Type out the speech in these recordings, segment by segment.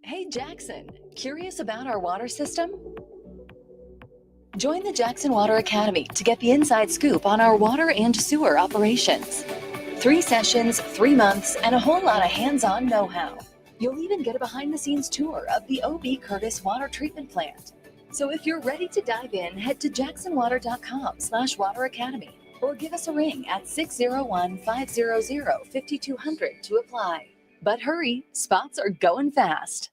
Hey Jackson, curious about our water system? Join the Jackson Water Academy to get the inside scoop on our water and sewer operations. 3 sessions, 3 months, and a whole lot of hands-on know-how. You'll even get a behind-the-scenes tour of the O.B. Curtis Water Treatment Plant. So if you're ready to dive in, head to jacksonwater.com/Water Academy or give us a ring at 601-500-5200 to apply. But hurry, spots are going fast.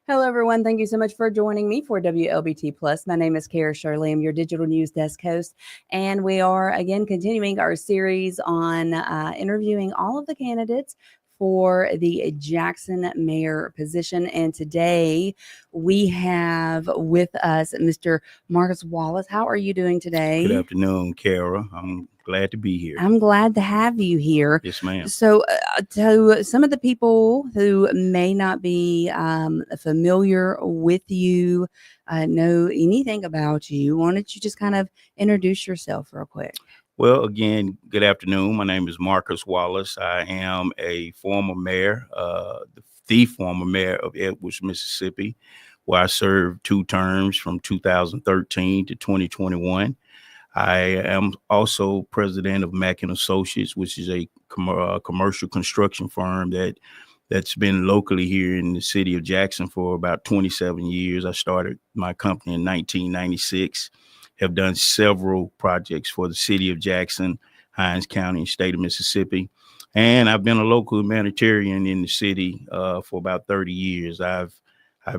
Hello, everyone. Thank you so much for joining me for WLBT Plus. My name is Kara Shirley. I'm your digital news desk host, and we are again continuing our series on interviewing all of the candidates for the Jackson mayor position. And today we have with us Mr. Marcus Wallace. How are you doing today? Good afternoon, Kara. I'm glad to be here. I'm glad to have you here. Yes, ma'am. So to some of the people who may not be familiar with you, know anything about you, why don't you just kind of introduce yourself real quick? Well, again, good afternoon. My name is Marcus Wallace. I am a former mayor, the former mayor of Edwards, Mississippi, where I served 2 terms from 2013 to 2021. I am also president of Mack & Associates, which is a commercial construction firm that's been locally here in the city of Jackson for about 27 years. I started my company in 1996, have done several projects for the city of Jackson, Hinds County, and state of Mississippi. And I've been a local humanitarian in the city for about 30 years. I've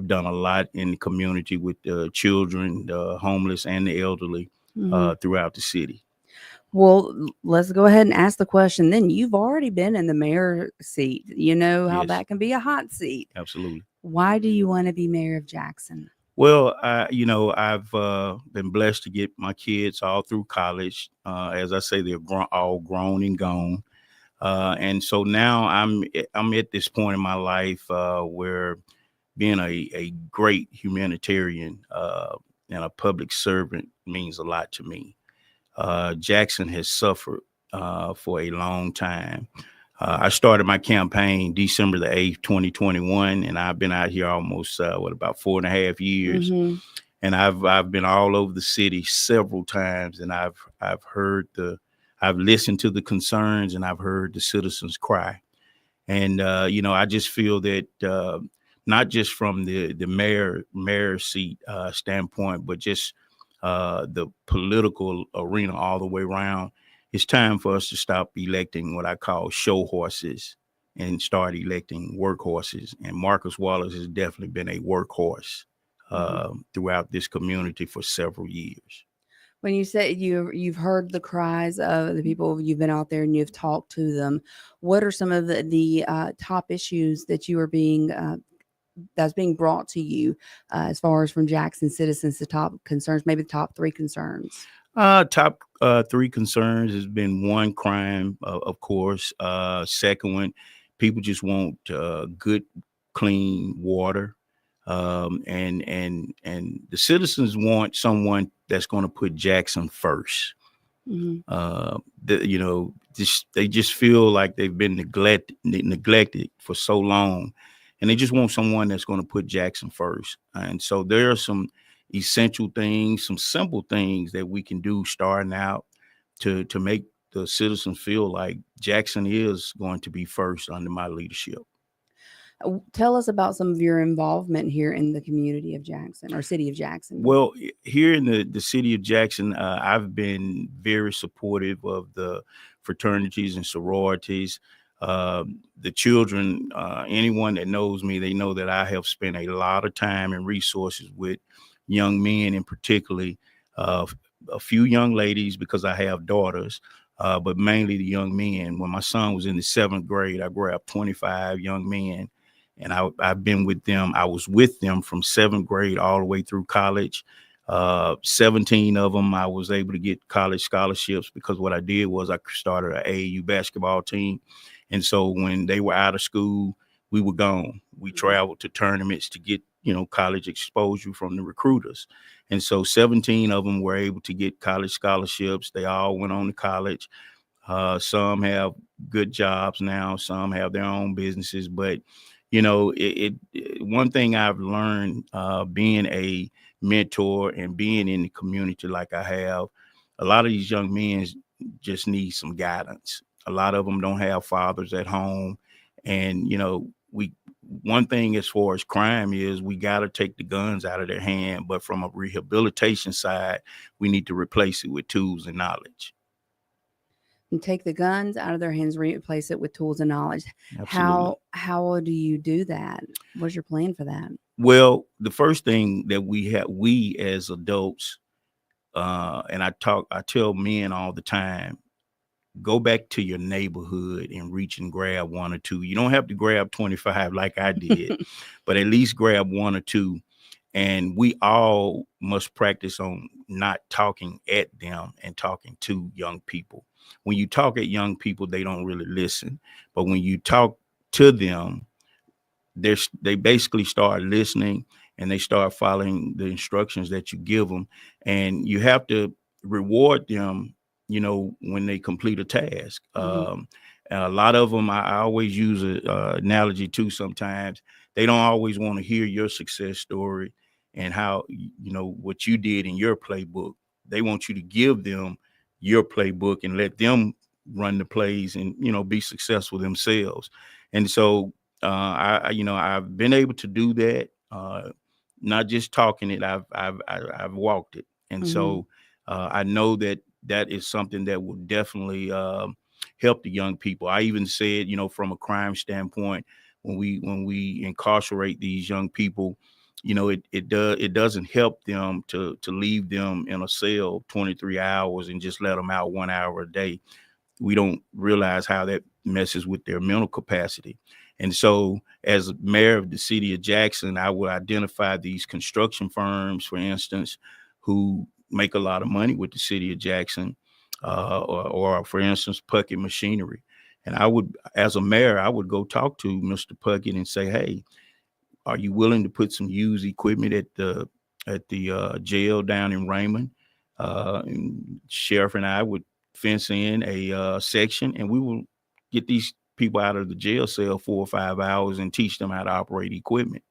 done a lot in the community with the children, the homeless, and the elderly. Throughout the city. Well, let's go ahead and ask the question then. You've already been in the mayor seat. You know how that can be a hot seat. Absolutely. Why do you want to be mayor of Jackson? Well, I've been blessed to get my kids all through college. As I say, they're all grown and gone. And so now I'm at this point in my life where being a great humanitarian and a public servant means a lot to me. Jackson has suffered for a long time. I started my campaign December the 8th, 2021, and I've been out here almost, about 4.5 years. Mm-hmm. And I've been all over the city several times, and I've listened to the concerns, and I've heard the citizens cry. And, I just feel that not just from the mayor seat standpoint, but just the political arena all the way around, it's time for us to stop electing what I call show horses and start electing workhorses. And Marcus Wallace has definitely been a workhorse throughout this community for several years. When you say you've heard the cries of the people, you've been out there and you've talked to them, what are some of the top issues that you are being that's being brought to you as far as from Jackson citizens, the top concerns, maybe the top three concerns? Top three concerns has been one, crime, of course. Second one, people just want good, clean water, and the citizens want someone that's going to put Jackson first. Hmm. They just feel like they've been neglected for so long, and they just want someone that's going to put Jackson first. And so there are some essential things, some simple things that we can do starting out to make the citizens feel like Jackson is going to be first under my leadership. Tell us about some of your involvement here in the community of Jackson or city of Jackson. Well, here in the city of Jackson, I've been very supportive of the fraternities and sororities. The children, anyone that knows me, they know that I have spent a lot of time and resources with young men, and particularly uh, a few young ladies because I have daughters, but mainly the young men. When my son was in the seventh grade, I grabbed 25 young men, and I've been with them. I was with them from seventh grade all the way through college. 17 of them, I was able to get college scholarships because what I did was I started an AAU basketball team. And so when they were out of school, we were gone. We traveled to tournaments to get, college exposure from the recruiters. And so 17 of them were able to get college scholarships. They all went on to college. Some have good jobs now. Some have their own businesses. But, one thing I've learned being a mentor and being in the community like I have, a lot of these young men just need some guidance. A lot of them don't have fathers at home. And, one thing as far as crime is we got to take the guns out of their hand. But from a rehabilitation side, we need to replace it with tools and knowledge. And take the guns out of their hands, replace it with tools and knowledge. Absolutely. How do you do that? What's your plan for that? Well, the first thing that we as adults, and I tell men all the time, go back to your neighborhood and reach and grab one or two. You don't have to grab 25 like I did, but at least grab one or two. And we all must practice on not talking at them and talking to young people. When you talk at young people, they don't really listen. But when you talk to them, they basically start listening and they start following the instructions that you give them. And you have to reward them, when they complete a task. Hmm. A lot of them, I always use an analogy too. Sometimes they don't always want to hear your success story and how, what you did in your playbook. They want you to give them your playbook and let them run the plays and, be successful themselves. And so I've been able to do that. Not just talking it, I've walked it. And Hmm. so I know that is something that will definitely help the young people. I even said, from a crime standpoint, when we incarcerate these young people, it doesn't help them to leave them in a cell 23 hours and just let them out 1 hour a day. We don't realize how that messes with their mental capacity. And so, as mayor of the city of Jackson, I would identify these construction firms, for instance, who make a lot of money with the city of Jackson, or for instance, Puckett Machinery. And as a mayor, I would go talk to Mr. Puckett and say, "Hey, are you willing to put some used equipment at the jail down in Raymond?" And Sheriff and I would fence in a section, and we will get these people out of the jail cell 4 or 5 hours and teach them how to operate equipment.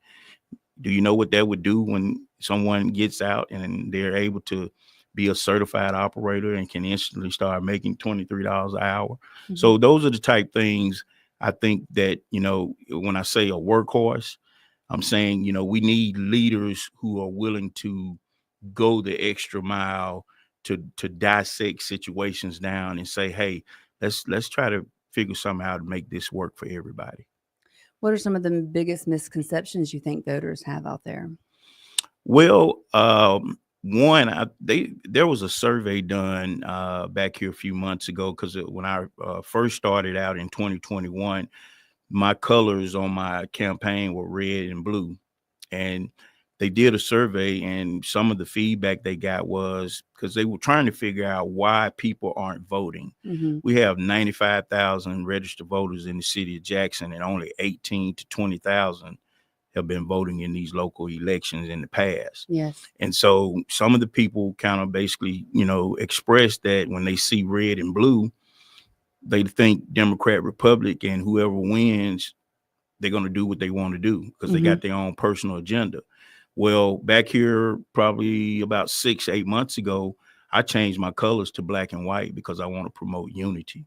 Do you know what that would do when someone gets out and they're able to be a certified operator and can instantly start making $23 an hour? Hmm. So those are the type things I think that, when I say a workhorse, I'm saying, we need leaders who are willing to go the extra mile to dissect situations down and say, hey, let's try to figure something out to make this work for everybody. What are some of the biggest misconceptions you think voters have out there? Well, one, there was a survey done back here a few months ago because when I first started out in 2021, my colors on my campaign were red and blue. And they did a survey, and some of the feedback they got was because they were trying to figure out why people aren't voting. Mm-hmm. We have 95,000 registered voters in the city of Jackson, and only 18 to 20,000 have been voting in these local elections in the past. Yes. And so some of the people kind of basically, expressed that when they see red and blue, they think Democrat, Republic, and whoever wins, they're going to do what they want to do because they Mm-hmm. got their own personal agenda. Well, back here, probably about 6-8 months ago, I changed my colors to black and white because I want to promote unity.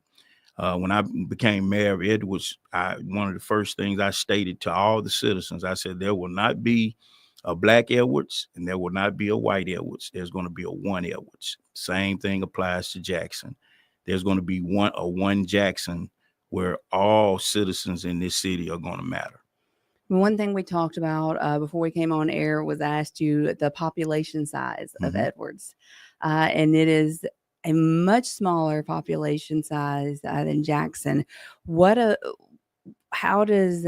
When I became mayor of Edwards, one of the first things I stated to all the citizens, I said, there will not be a black Edwards and there will not be a white Edwards. There's going to be a one Edwards. Same thing applies to Jackson. There's going to be one Jackson where all citizens in this city are going to matter. One thing we talked about before we came on air was I asked you the population size of Edwards, and it is a much smaller population size than Jackson. How does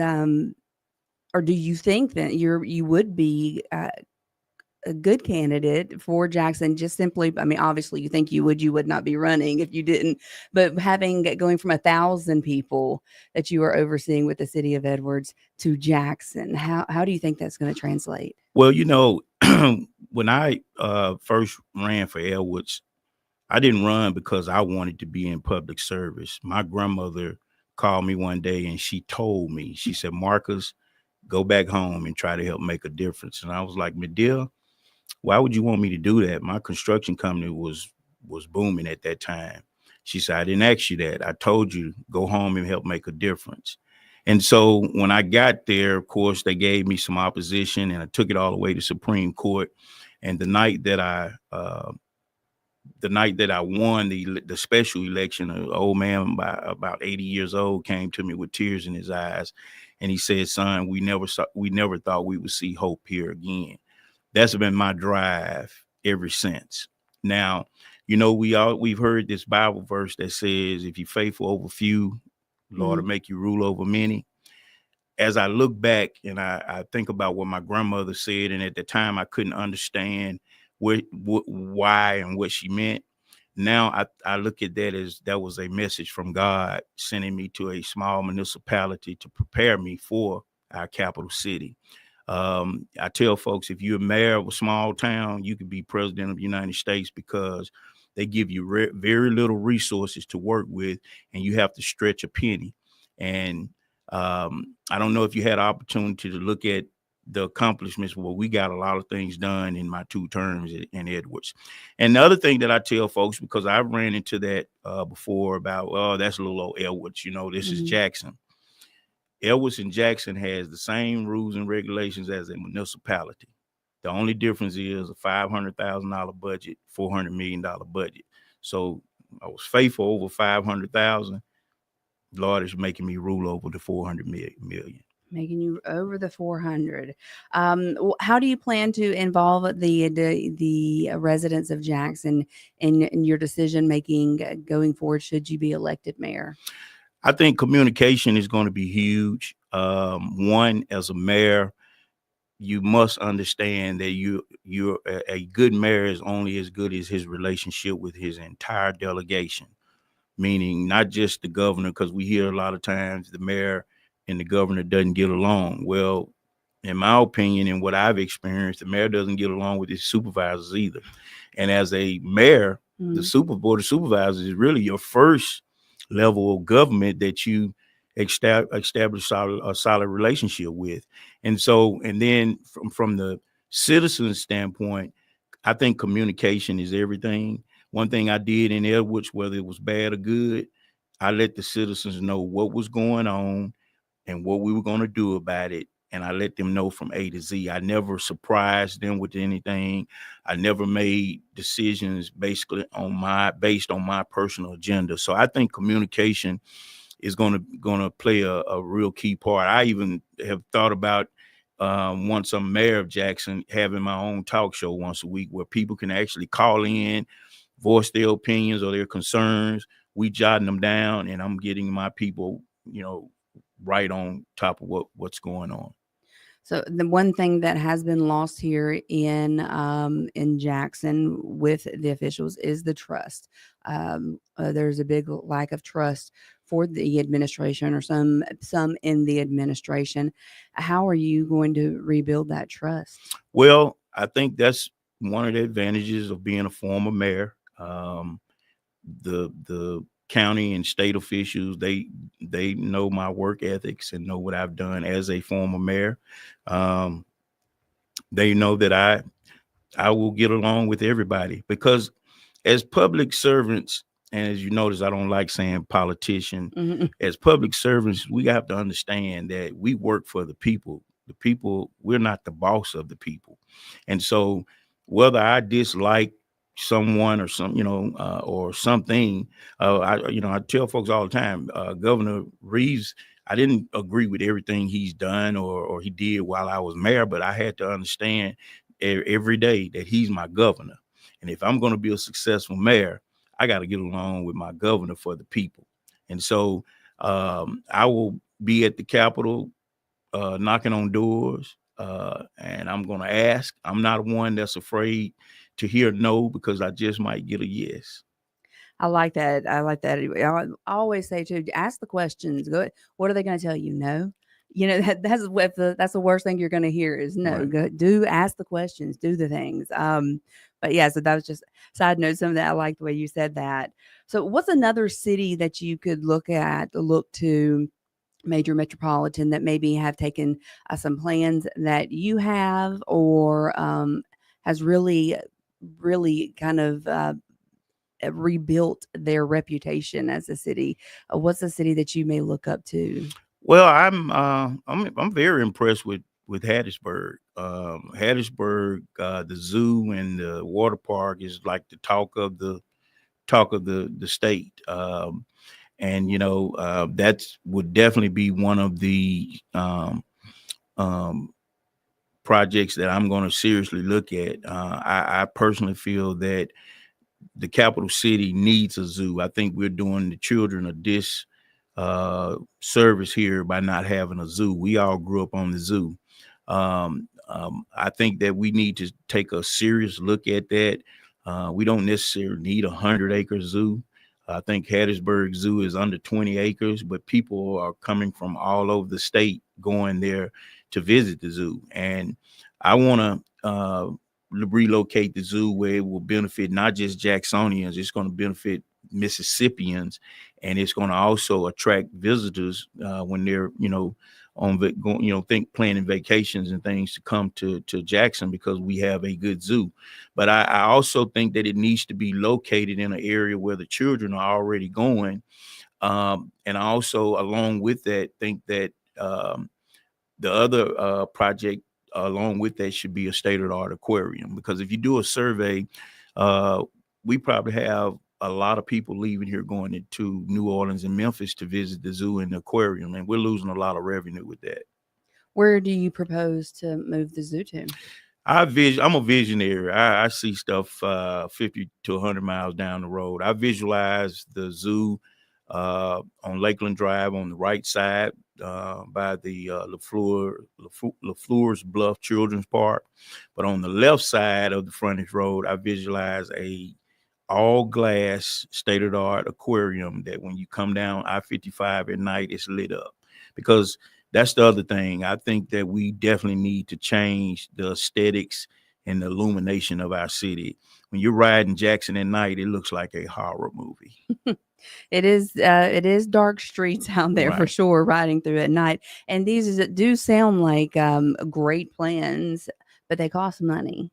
or do you think that you would be a good candidate for Jackson? Just simply, I mean, obviously you think you would not be running if you didn't, but going from 1,000 people that you are overseeing with the city of Edwards to Jackson, how do you think that's going to translate? Well, when I first ran for Edwards, I didn't run because I wanted to be in public service. My grandmother called me one day and she told me, she said, Marcus, go back home and try to help make a difference. And I was like, Medill, why would you want me to do that? My construction company was booming at that time. She said, I didn't ask you that. I told you, go home and help make a difference. And so when I got there, of course, they gave me some opposition and I took it all the way to Supreme Court. And the night that I won the special election, an old man about 80 years old came to me with tears in his eyes. And he said, son, we never thought we would see hope here again. That's been my drive ever since. Now, we've heard this Bible verse that says, if you're faithful over few, Lord will make you rule over many. As I look back and I think about what my grandmother said, and at the time I couldn't understand why and what she meant. Now I look at that as that was a message from God sending me to a small municipality to prepare me for our capital city. I tell folks, if you're a mayor of a small town, you could be president of the United States because they give you very little resources to work with, and you have to stretch a penny. And I don't know if you had an opportunity to look at the accomplishments. Well, we got a lot of things done in my 2 terms in Edwards. And the other thing that I tell folks, because I ran into that before about, oh, that's a little old Edwards, this is Jackson. Edwards and Jackson has the same rules and regulations as a municipality. The only difference is a $500,000 budget, $400 million budget. So I was faithful over 500,000. Lord is making me rule over the 400 million. Making you over the 400. How do you plan to involve the residents of Jackson in your decision making going forward? Should you be elected mayor? I think communication is going to be huge. One, as a mayor, you must understand that you're a good mayor is only as good as his relationship with his entire delegation, meaning not just the governor, because we hear a lot of times the mayor and the governor doesn't get along. Well, in my opinion and what I've experienced, the mayor doesn't get along with his supervisors either. And as a mayor, the board of supervisors is really your first level of government that you establish a solid relationship with. And so, and then from the citizen standpoint, I think communication is everything. One thing I did in Edwards, whether it was bad or good, I let the citizens know what was going on and what we were going to do about it. And I let them know from A to Z. I never surprised them with anything. I never made decisions based on my personal agenda. So I think communication is going to play a real key part. I even have thought about once I'm mayor of Jackson, having my own talk show once a week where people can actually call in, voice their opinions or their concerns. We jotting them down, and I'm getting my people, right on top of what's going on. So the one thing that has been lost here in Jackson with the officials is the trust. There's a big lack of trust for the administration or some in the administration. How are you going to rebuild that trust? Well, I think that's one of the advantages of being a former mayor. The county and state officials, they know my work ethics and know what I've done as a former mayor. Um, they know that I will get along with everybody because as public servants, and as you notice, I don't like saying politician. Mhm. As public servants, we have to understand that we work for the people. The people, we're not the boss of the people. And so whether I dislike someone or or something, I tell folks all the time, Governor Reeves, I didn't agree with everything he's done or he did while I was mayor, but I had to understand every day that he's my governor. And if I'm going to be a successful mayor, I got to get along with my governor for the people. And so I will be at the Capitol knocking on doors, and I'm going to ask. I'm not one that's afraid to hear no because I just might get a yes. I like that. I like that. I always say too, ask the questions. Go. What are they going to tell you? No. That's the worst thing you're going to hear is no. Right. Go, do ask the questions. Do the things. But yeah. So that was just side note. Some of that I like the way you said that. So what's another city that you could look to? Major metropolitan that maybe have taken some plans that you have or has really kind of rebuilt their reputation as a city. What's a city that you may look up to? Well, I'm very impressed with Hattiesburg. Hattiesburg, the zoo and the water park is like the talk of the state. And that would definitely be one of the um, projects that I'm going to seriously look at. I personally feel that the capital city needs a zoo. I think we're doing the children a service here by not having a zoo. We all grew up on the zoo. I think that we need to take a serious look at that. We don't necessarily need 100-acre zoo. I think Hattiesburg Zoo is under 20 acres, but people are coming from all over the state going there to visit the zoo. And I want to relocate the zoo where it will benefit not just Jacksonians, it's going to benefit Mississippians, and it's going to also attract visitors when they're planning vacations and things to come to Jackson because we have a good zoo. But I also think that it needs to be located in an area where the children are already going, and I also along with that think that the other project along with that should be a state-of-the-art aquarium, because if you do a survey, we probably have a lot of people leaving here going into New Orleans and Memphis to visit the zoo and the aquarium, and we're losing a lot of revenue with that. Where do you propose to move the zoo to? I'm a visionary. I see stuff 50 to 100 miles down the road. I visualize the zoo on Lakeland Drive on the right side by the LaFleur's Bluff Children's Park. But on the left side of the frontage road, I visualize a all glass state-of-the-art aquarium that when you come down I-55 at night, it's lit up. Because that's the other thing. I think that we definitely need to change the aesthetics and the illumination of our city. When you're riding Jackson at night, it looks like a horror movie. It is dark streets out there for Right. sure, riding through at night. And do sound like great plans, but they cost money.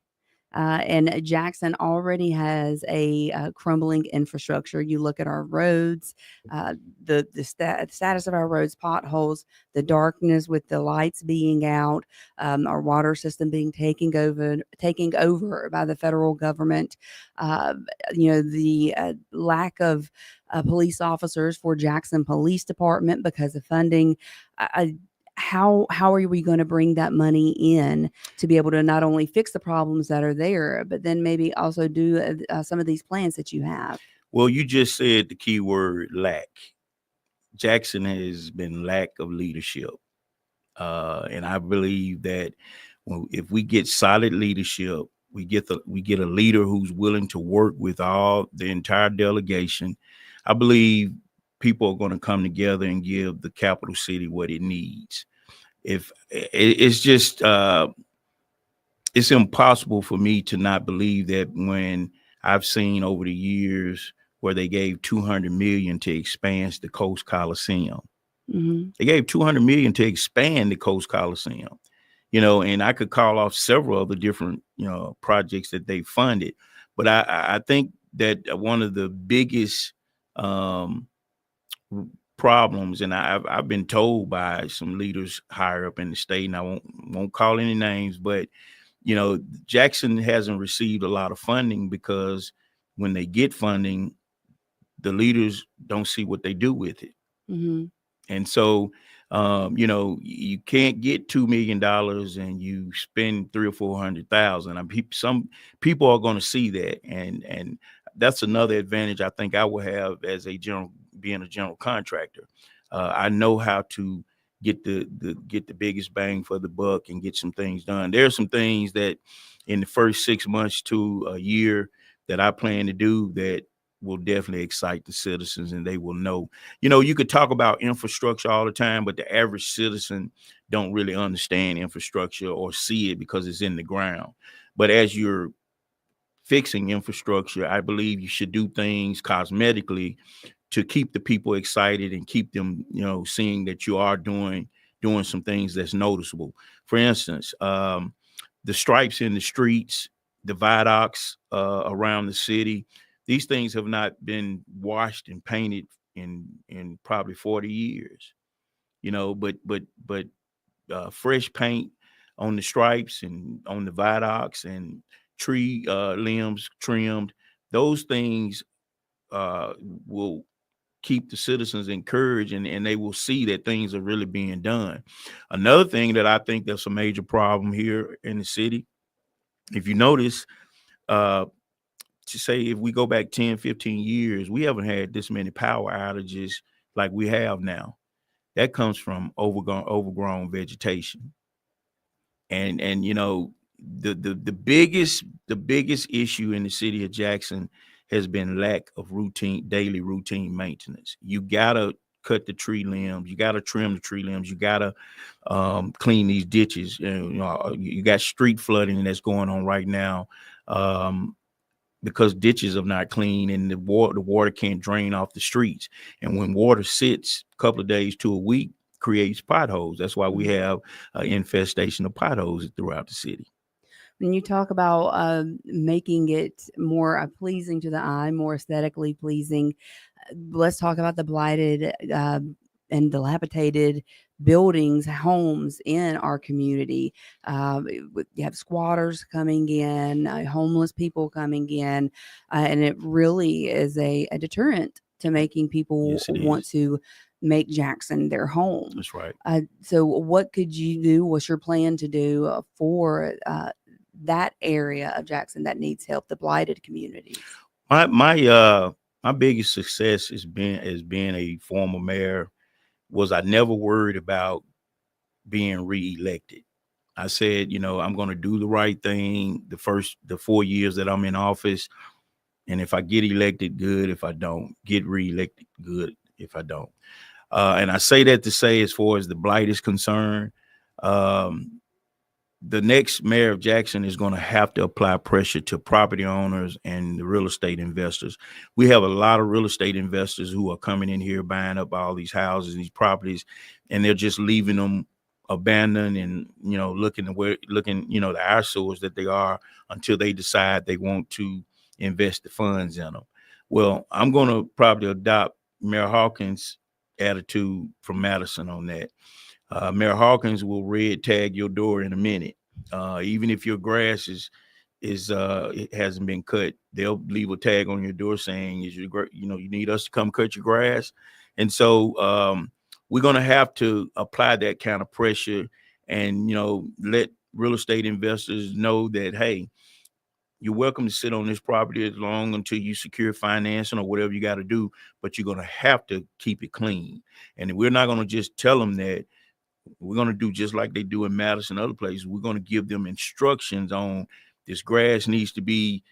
And Jackson already has a crumbling infrastructure. You look at our roads, the status of our roads, potholes, the darkness with the lights being out, our water system being taking over by the federal government. The lack of police officers for Jackson Police Department because of funding. How are we going to bring that money in to be able to not only fix the problems that are there, but then maybe also do some of these plans that you have? Well, you just said the key word, lack. Jackson has been lack of leadership. And I believe that if we get solid leadership, we get a leader who's willing to work with all the entire delegation. I believe people are going to come together and give the capital city what it needs. If it's just it's impossible for me to not believe that when I've seen over the years where they gave 200 million to expand the Coast Coliseum. Mm-hmm. They gave 200 million to expand the Coast Coliseum, and I could call off several other different, projects that they funded. But I think that one of the biggest um, problems, and I've been told by some leaders higher up in the state, and I won't call any names, but Jackson hasn't received a lot of funding because when they get funding, the leaders don't see what they do with it. Mm-hmm. And so, you can't get $2 million and you spend 300 or 400,000. I mean, some people are going to see that, and that's another advantage I think I will have as being a general contractor. I know how to get the biggest bang for the buck and get some things done. There are some things that in the first 6 months to a year that I plan to do that will definitely excite the citizens, and they will know. You could talk about infrastructure all the time, but the average citizen don't really understand infrastructure or see it because it's in the ground. But as you're fixing infrastructure, I believe you should do things cosmetically to keep the people excited and keep them, seeing that you are doing some things that's noticeable. For instance, the stripes in the streets, the viaducts around the city, these things have not been washed and painted in probably 40 years. But fresh paint on the stripes and on the viaducts and tree limbs trimmed, those things will keep the citizens encouraged, and they will see that things are really being done. Another thing that I think that's a major problem here in the city, if you notice, to say if we go back 10, 15 years, we haven't had this many power outages like we have now. That comes from overgrown vegetation. And the biggest issue in the city of Jackson has been lack of daily routine maintenance. You gotta cut the tree limbs, you gotta trim the tree limbs, you gotta clean these ditches. You got street flooding that's going on right now. Because ditches are not clean and the water can't drain off the streets. And when water sits a couple of days to a week, creates potholes. That's why we have an infestation of potholes throughout the city. When you talk about making it more pleasing to the eye, more aesthetically pleasing, let's talk about the blighted and dilapidated buildings, homes in our community. You have squatters coming in, homeless people coming in, and it really is a deterrent to making people Yes, it want is. to make Jackson their home. That's right. So, what could you do? What's your plan to do for that area of Jackson that needs help, the blighted communities? My biggest success as being a former mayor was I never worried about being reelected. I said, I'm going to do the right thing the 4 years that I'm in office. And if I get elected, good. If I don't get reelected, good. If I don't. And I say that to say, as far as the blight is concerned, um, the next mayor of Jackson is going to have to apply pressure to property owners and the real estate investors. We have a lot of real estate investors who are coming in here, buying up all these houses, these properties, and they're just leaving them abandoned and, looking the eyesores that they are until they decide they want to invest the funds in them. Well, I'm going to probably adopt Mayor Hawkins' attitude from Madison on that. Mayor Hawkins will red tag your door in a minute. Even if your grass it hasn't been cut, they'll leave a tag on your door saying, you need us to come cut your grass. And so we're going to have to apply that kind of pressure and, let real estate investors know that, hey, you're welcome to sit on this property as long until you secure financing or whatever you got to do, but you're going to have to keep it clean. And we're not going to just tell them that. We're going to do just like they do in Madison and other places. We're going to give them instructions on this grass needs to be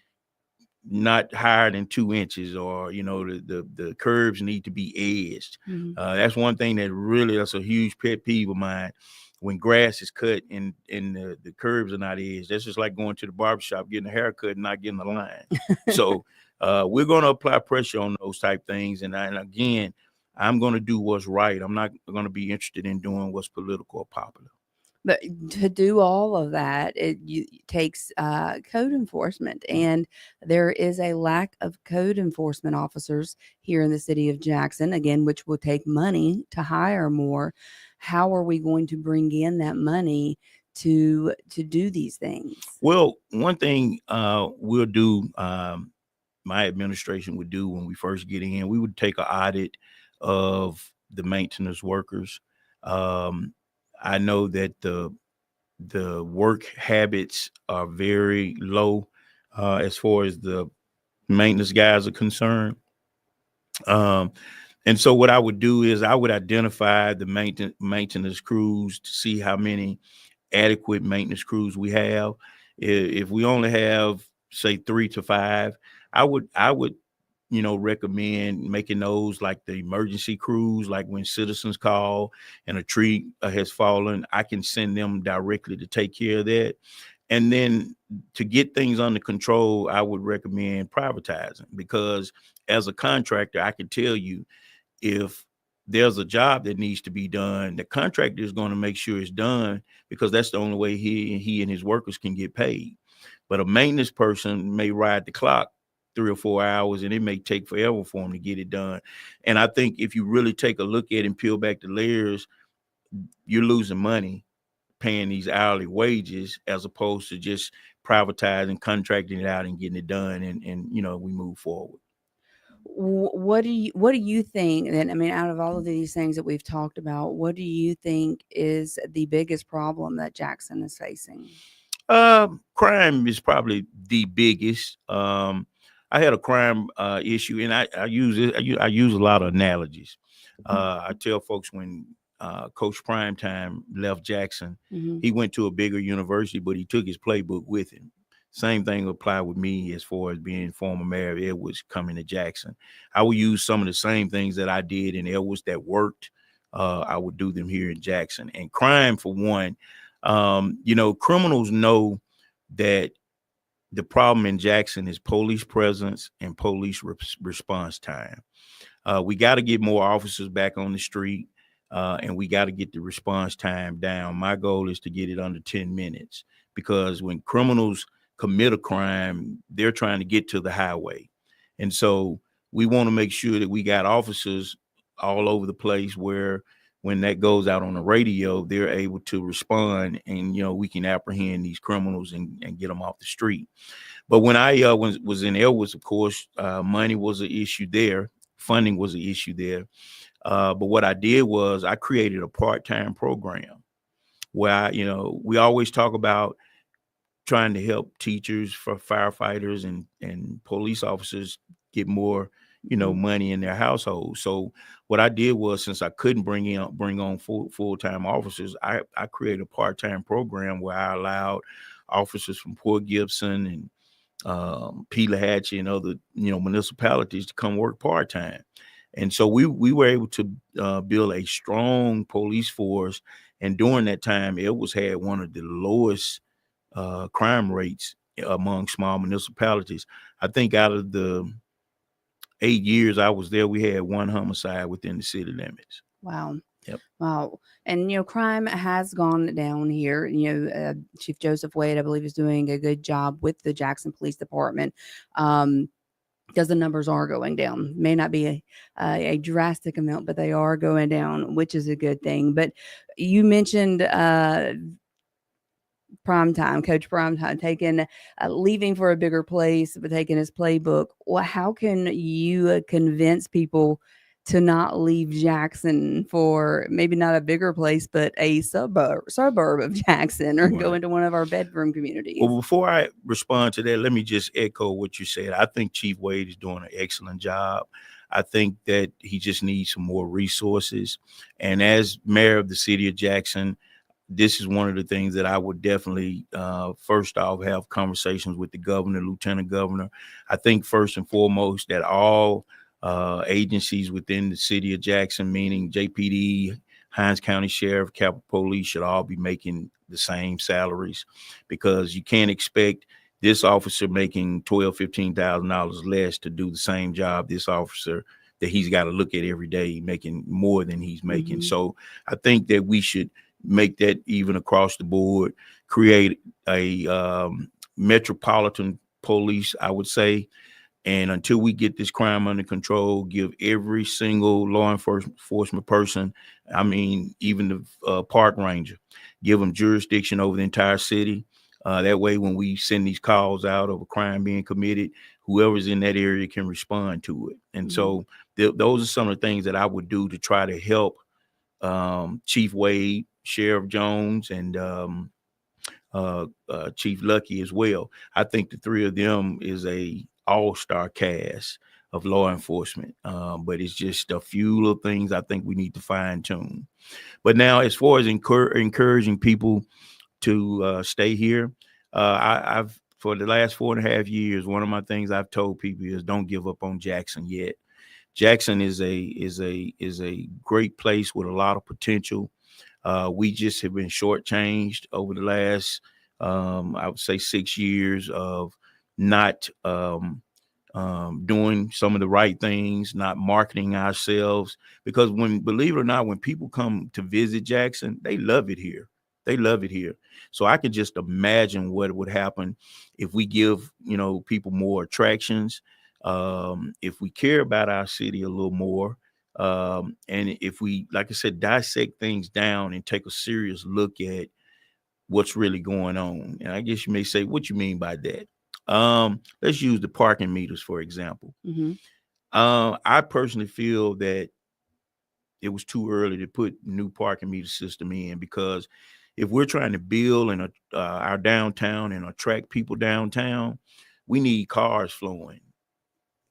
not higher than 2 inches, or the curbs need to be edged. That's one thing that's a huge pet peeve of mine. When grass is cut and the curbs are not edged, that's just like going to the barbershop, getting a haircut and not getting a line. So we're going to apply pressure on those type things. And again, I'm going to do what's right. I'm not going to be interested in doing what's political or popular. But to do all of that, it takes code enforcement, and there is a lack of code enforcement officers here in the city of Jackson, again, which will take money to hire more. How are we going to bring in that money to do these things? Well, one thing we'll do, my administration would do when we first get in, we would take an audit of the maintenance workers. I know that the work habits are very low as far as the maintenance guys are concerned. And so what I would do is I would identify the maintenance crews to see how many adequate maintenance crews we have. If we only have, say, 3 to 5, I would recommend making those like the emergency crews, like when citizens call and a tree has fallen, I can send them directly to take care of that. And then to get things under control, I would recommend privatizing, because as a contractor, I can tell you, if there's a job that needs to be done, the contractor is going to make sure it's done, because that's the only way he and his workers can get paid. But a maintenance person may ride the clock 3 or 4 hours, and it may take forever for them to get it done. And I think if you really take a look at it and peel back the layers, you're losing money paying these hourly wages as opposed to just privatizing, contracting it out and getting it done. And we move forward. What do you think then? I mean, out of all of these things that we've talked about, what do you think is the biggest problem that Jackson is facing? Crime is probably the biggest. I had a crime issue, and I use a lot of analogies. I tell folks when Coach Primetime left Jackson, he went to a bigger university, but he took his playbook with him. Same thing apply with me as far as being former mayor of Edwards coming to Jackson. I would use some of the same things that I did in Edwards that worked. I would do them here in Jackson. And crime, for one, criminals know that the problem in Jackson is police presence and police response time. We got to get more officers back on the street, and we got to get the response time down. My goal is to get it under 10 minutes, because when criminals commit a crime, they're trying to get to the highway. And so we want to make sure that we got officers all over the place where when that goes out on the radio, they're able to respond, and we can apprehend these criminals and get them off the street. But when I was in Edwards, of course, money was an issue there. Funding was an issue there. But what I did was I created a part-time program where we always talk about trying to help teachers, for firefighters and police officers get more money in their household. So what I did was, since I couldn't bring on full-time officers, I created a part-time program where I allowed officers from Port Gibson and Pelahatchie and other municipalities to come work part-time. And so we were able to build a strong police force. And during that time, Edwards had one of the lowest crime rates among small municipalities. I think out of the 8 years I was there, we had one homicide within the city limits. Wow. Yep. Wow. And, crime has gone down here. Chief Joseph Wade, I believe, is doing a good job with the Jackson Police Department. Because the numbers are going down. May not be a drastic amount, but they are going down, which is a good thing. But you mentioned Coach Primetime, leaving for a bigger place, but taking his playbook. Well, how can you convince people to not leave Jackson for maybe not a bigger place, but a suburb of Jackson, or go Right. into one of our bedroom communities. Well, before I respond to that, let me just echo what you said. I think Chief Wade is doing an excellent job. I think that he just needs some more resources. And as mayor of the city of Jackson, this is one of the things that I would definitely, first off, have conversations with the governor, lieutenant governor. I think first and foremost that all agencies within the city of Jackson, meaning JPD, Hines County Sheriff, Capitol Police, should all be making the same salaries, because you can't expect this officer making $12,000-15,000 less to do the same job this officer that he's got to look at every day making more than he's making. Mhm. So I think that we should make that even across the board, create a metropolitan police, I would say. And until we get this crime under control, give every single law enforcement person, I mean, even the park ranger, give them jurisdiction over the entire city. That way, when we send these calls out of a crime being committed, whoever's in that area can respond to it. And so those are some of the things that I would do to try to help Chief Wade, Sheriff Jones, and Chief Lucky as well. I think the three of them is a all-star cast of law enforcement, but it's just a few little things I think we need to fine-tune. But now, as far as encouraging people to stay here, I've for the last 4.5 years, one of my things I've told people is don't give up on Jackson yet. Jackson is a great place with a lot of potential. We just have been shortchanged over the last, I would say, 6 years of not doing some of the right things, not marketing ourselves. Because believe it or not, when people come to visit Jackson, they love it here. They love it here. So I can just imagine what would happen if we give, people more attractions, if we care about our city a little more, and if we, like I said, dissect things down and take a serious look at what's really going on. And I guess you may say, what you mean by that? Let's use the parking meters, for example. Mhm. I personally feel that it was too early to put new parking meter system in, because if we're trying to build in our downtown and attract people downtown, we need cars flowing.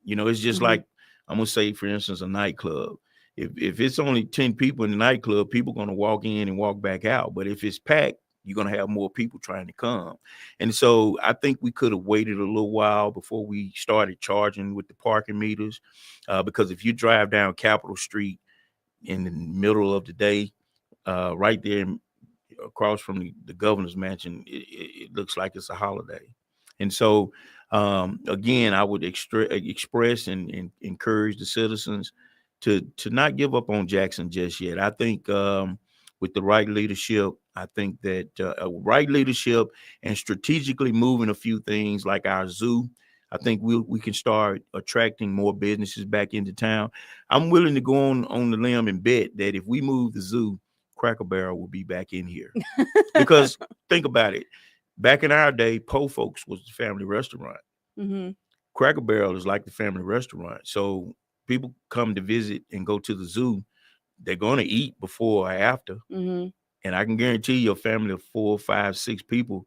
It's just Mhm. like, I'm gonna say, for instance, a nightclub. If it's only 10 people in the nightclub, people gonna walk in and walk back out. But if it's packed, you're gonna have more people trying to come. And so I think we could have waited a little while before we started charging with the parking meters, because if you drive down Capitol Street in the middle of the day, right there across from the governor's mansion, it looks like it's a holiday. And so, again, I would express and encourage the citizens to not give up on Jackson just yet. I think, with the right leadership, I think that right leadership and strategically moving a few things like our zoo, I think we can start attracting more businesses back into town. I'm willing to go on the limb and bet that if we move the zoo, Cracker Barrel will be back in here. Because think about it. Back in our day, Po Folks was the family restaurant. Mhm. Cracker Barrel is like the family restaurant. So people come to visit and go to the zoo, they're going to eat before or after. Mhm. And I can guarantee your family of 4, 5, 6 people,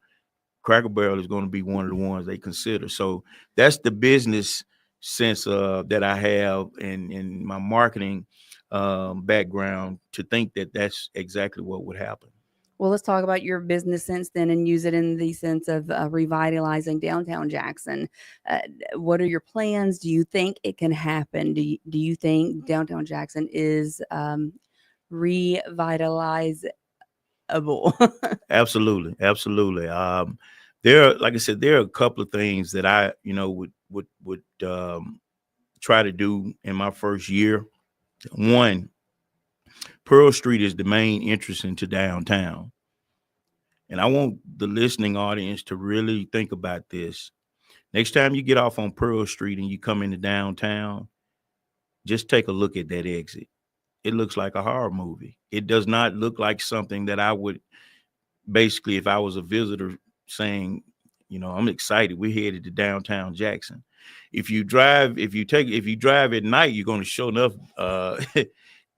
Cracker Barrel is going to be one of the ones they consider. So that's the business sense that I have in my marketing background, to think that that's exactly what would happen. Well, let's talk about your business sense then, and use it in the sense of revitalizing downtown Jackson. Uh, what are your plans? Do you think it can happen? Do you think downtown Jackson is revitalizable? Absolutely, absolutely. Like I said, there are a couple of things that I, would try to do in my first year. One, Pearl Street is the main entrance into downtown, and I want the listening audience to really think about this. Next time you get off on Pearl Street and you come into downtown, just take a look at that exit. It looks like a horror movie. It does not look like something that I would, basically, if I was a visitor, saying, I'm excited, we're headed to downtown Jackson. if you drive at night, you're going to show enough.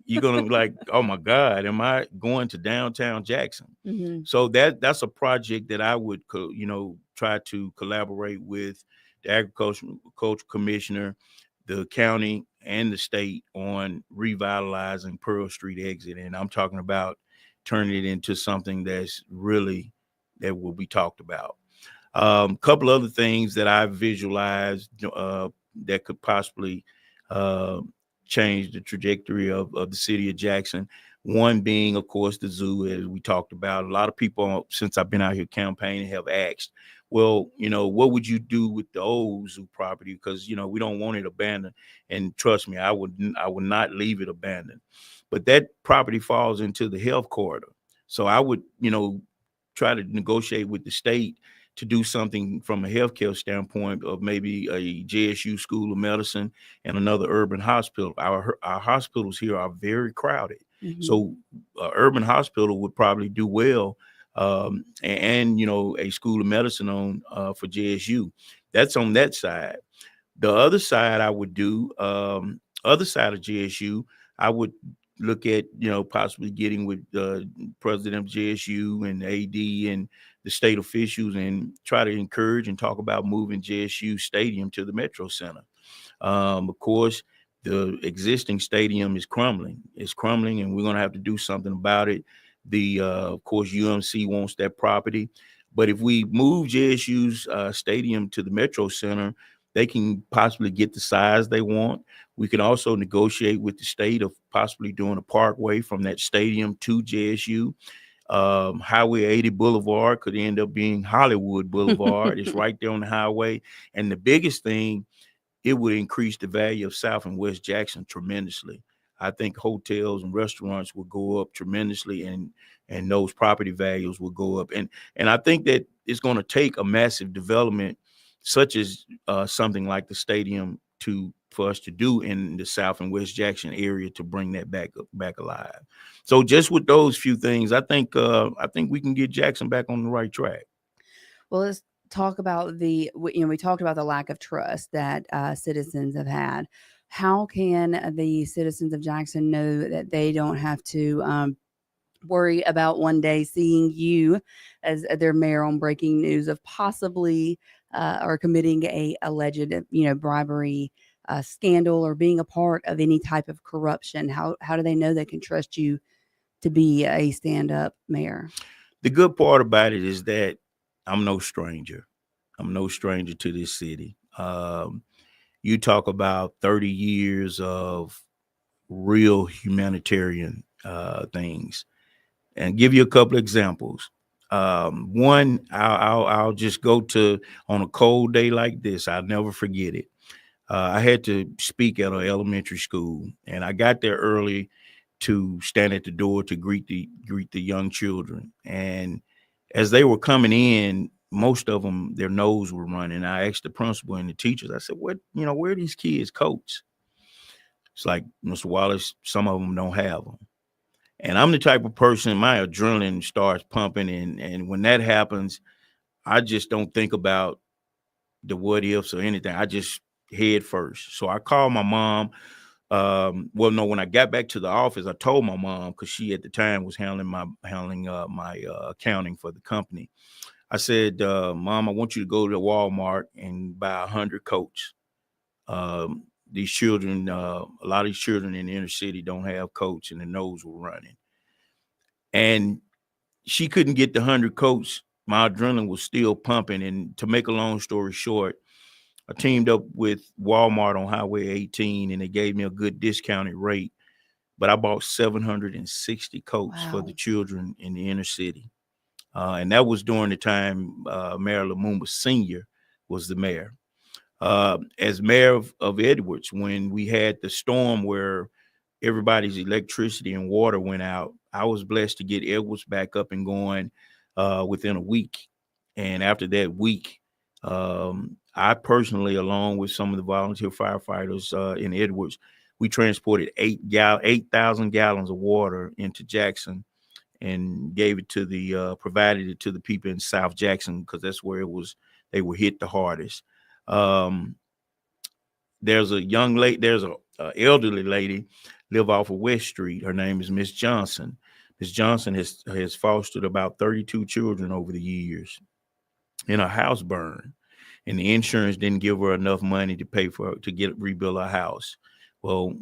You're going to be like, oh my God, am I going to downtown Jackson? Mm-hmm. So that's a project that I would, try to collaborate with the agricultural commissioner, the county, and the state on revitalizing Pearl Street exit. And I'm talking about turning it into something that will be talked about. Couple other things that I visualized that could possibly uh, change the trajectory of the city of Jackson. One being, of course, the zoo, as we talked about. A lot of people, since I've been out here campaigning, have asked, well, what would you do with the old zoo property? Because, we don't want it abandoned. And trust me, I would not leave it abandoned. But that property falls into the health corridor. So I would, try to negotiate with the state to do something from a healthcare standpoint of maybe a JSU School of Medicine and another urban hospital. Our hospitals here are very crowded. Mm-hmm. So urban hospital would probably do well. And a School of Medicine for JSU. That's on that side. The other side I would do, other side of JSU, I would look at, possibly getting with president of JSU and AD and the state officials and try to encourage and talk about moving JSU Stadium to the Metro Center. Of course, the existing stadium is crumbling. It's crumbling, and we're going to have to do something about it. Of course, UMC wants that property. But if we move JSU's stadium to the Metro Center, they can possibly get the size they want. We can also negotiate with the state of possibly doing a parkway from that stadium to JSU. Highway 80 Boulevard could end up being Hollywood Boulevard. It's right there on the highway. And the biggest thing, it would increase the value of South and West Jackson tremendously. I think hotels and restaurants will go up tremendously, and those property values will go up. And I think that it's going to take a massive development, such as something like the stadium, for us to do in the South and West Jackson area to bring that back alive. So just with those few things, I think we can get Jackson back on the right track. Well, let's talk about we talked about the lack of trust that citizens have had. How can the citizens of Jackson know that they don't have to worry about one day seeing you as their mayor on breaking news of possibly or committing a alleged, bribery scandal or being a part of any type of corruption? How do they know they can trust you to be a stand-up mayor? The good part about it is that I'm no stranger. I'm no stranger to this city. You talk about 30 years of real humanitarian things, and give you a couple of examples. One, I'll just go to, on a cold day like this, I'll never forget it. I had to speak at an elementary school, and I got there early to stand at the door to greet the young children. And as they were coming in, most of them, their nose were running. I asked the principal and the teachers, I said, where are these kids' coats? It's like, Mr. Wallace, some of them don't have them. And I'm the type of person, my adrenaline starts pumping. And when that happens, I just don't think about the what ifs or anything. I just head first. So I called my mom. When I got back to the office, I told my mom, because she at the time was handling my accounting for the company. I said, Mom, I want you to go to Walmart and buy 100 coats. These children, a lot of these children in the inner city don't have coats, and the nose were running. And she couldn't get the 100 coats. My adrenaline was still pumping. And to make a long story short, I teamed up with Walmart on Highway 18, and they gave me a good discounted rate. But I bought 760 coats for the children in the inner city. And that was during the time Mayor Lumumba Sr. was the mayor. As mayor of Edwards, when we had the storm where everybody's electricity and water went out, I was blessed to get Edwards back up and going within a week. And after that week, I personally, along with some of the volunteer firefighters in Edwards, we transported 8,000 gallons of water into Jackson and gave it to provided it to the people in South Jackson, because that's where they were hit the hardest. there's a young lady, there's a elderly lady live off of West Street. Her name is Miss Johnson. Miss Johnson has fostered about 32 children over the years, and her house burned, and the insurance didn't give her enough money to pay for to rebuild her house. Well,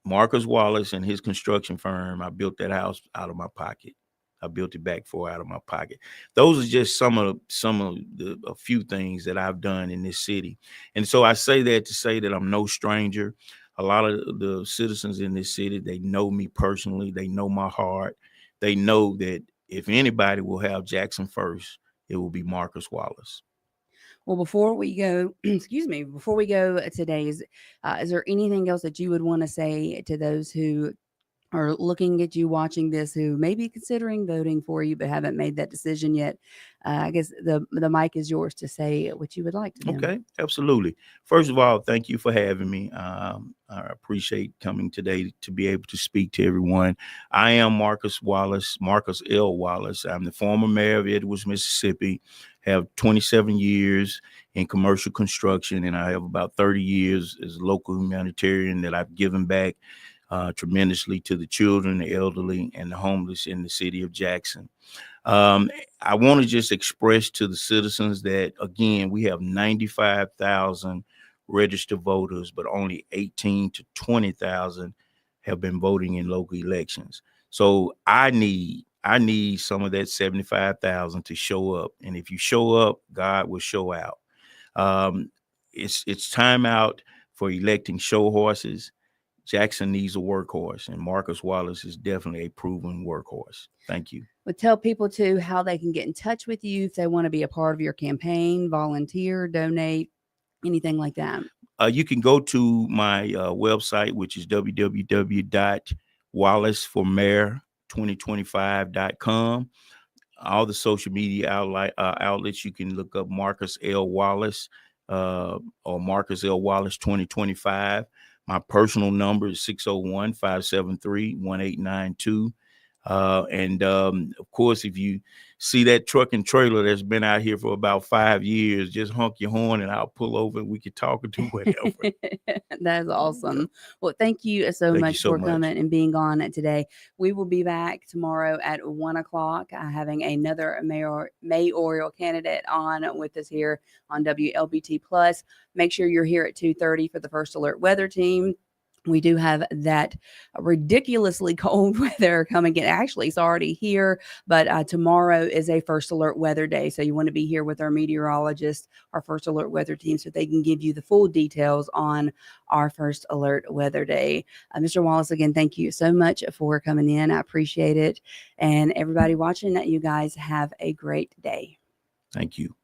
Marcus Wallace and his construction firm, I built that house out of my pocket. I built it back for out of my pocket. Those are just some of the a few things that I've done in this city. And so I say that to say that I'm no stranger. A lot of the citizens in this city, they know me personally. They know my heart. They know that if anybody will have Jackson first, it will be Marcus Wallace. Well, before we go, excuse me, before we go today, is there anything else that you would want to say to those who are looking at you watching this, who may be considering voting for you but haven't made that decision yet? I guess the mic is yours to say what you would like to them. Okay, absolutely. First of all, thank you for having me. I appreciate coming today to be able to speak to everyone. I am Marcus Wallace, Marcus L. Wallace. I'm the former mayor of Edwards, Mississippi. Have 27 years in commercial construction, and I have about 30 years as a local humanitarian that I've given back tremendously to the children, the elderly, and the homeless in the city of Jackson. I want to just express to the citizens that, again, we have 95,000 registered voters, but only 18 to 20,000 have been voting in local elections. So I need some of that 75,000 to show up. And if you show up, God will show out. It's time out for electing show horses. Jackson needs a workhorse, and Marcus Wallace is definitely a proven workhorse. Thank you. But tell people too how they can get in touch with you if they want to be a part of your campaign, volunteer, donate, anything like that. You can go to my website, which is www.wallaceformayor2025.com. All the social media outlets, you can look up Marcus L. Wallace or Marcus L. Wallace 2025. My personal number is 601-573-1892. Of course, if you see that truck and trailer that's been out here for about 5 years, just honk your horn and I'll pull over and we can talk and do whatever. That's awesome. Well, thank you so much for coming and being on today. We will be back tomorrow at 1:00, having another mayoral candidate on with us here on WLBT Plus. Make sure you're here at 2:30 for the First Alert Weather Team. We do have that ridiculously cold weather coming in. Actually, it's already here, but tomorrow is a First Alert Weather Day. So you want to be here with our meteorologist, our First Alert Weather Team, so they can give you the full details on our First Alert Weather Day. Mr. Wallace, again, thank you so much for coming in. I appreciate it. And everybody watching, you guys have a great day. Thank you.